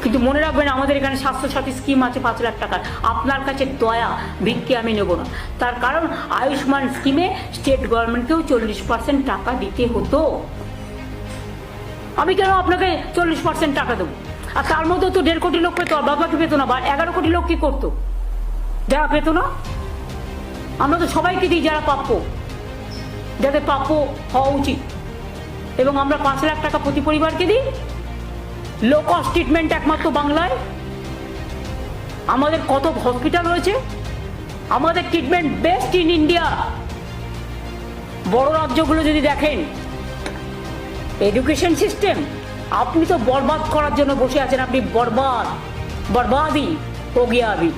কিন্তু মনে রাখবেন, আমাদের এখানে স্বাস্থ্যসাথী স্কিম আছে 5 লাখ টাকার। আপনার কাছে দয়া ভিক্ষে আমি নেব না। তার কারণ আয়ুষ্মান স্কিমে স্টেট গভর্নমেন্টকেও 40% টাকা দিতে হতো। আমি কেন আপনাকে 40% টাকা দেবো? আর তার মধ্যে তো 1.5 কোটি লোক পেতো, আর বাবাকে পেতো না। 11 কোটি লোক কি করতো যারা পেতো না? আমরা তো সবাইকে দিই যারা প্রাপ্য, যাদের প্রাপ্য হওয়া উচিত। এবং আমরা 5 লাখ টাকা প্রতি পরিবারকে দিই। লো কস্ট ট্রিটমেন্ট একমাত্র বাংলায়। আমাদের কত হসপিটাল রয়েছে, আমাদের ট্রিটমেন্ট বেস্ট ইন ইন্ডিয়া। বড় রাজ্যগুলো যদি দেখেন, এডুকেশন সিস্টেম আপনি তো বরবাদ করার জন্য বসে আছেন। আপনি বরবাদি হো গিয়া আবি।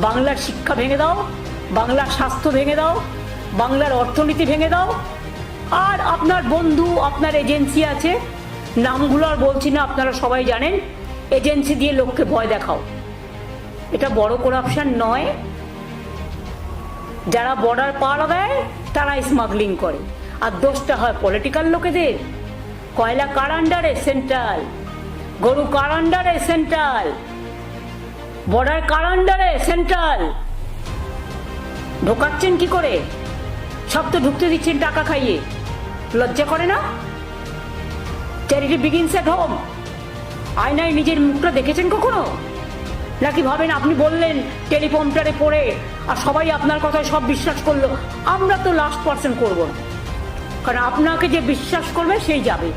বাংলার শিক্ষা ভেঙে দাও, বাংলার স্বাস্থ্য ভেঙে দাও, বাংলার অর্থনীতি ভেঙে দাও। আর আপনার বন্ধু, আপনার এজেন্সি আছে, নামগুলো আর বলছি না, আপনারা সবাই জানেন। এজেন্সি দিয়ে লোককে ভয় দেখাও। এটা বড় করাপশন নয়? যারা বর্ডার পার দেয় তারা স্মাগলিং করে, আর দোষটা হয় পলিটিক্যাল লোকেদের। কয়লা কার আন্ডারে? সেন্ট্রাল। গরু কার আন্ডারে? সেন্ট্রাল। বর্ডার কার আন্ডারে? সেন্ট্রাল। ঢোকাচ্ছেন কি করে? সব তো ঢুকতে দিচ্ছেন টাকা খাইয়ে। লজ্জা করে না? Charity begins at home. আয়নায় নিজের মুখটা দেখেছেন কখনো? নাকি ভাবেন আপনি বললেন টেলিপ্রম্পটারে পড়ে আর সবাই আপনার কথায় সব বিশ্বাস করলো? আমরা তো লাস্ট পার্সন করবো না, কারণ আপনাকে যে বিশ্বাস করবে সেই যাবে।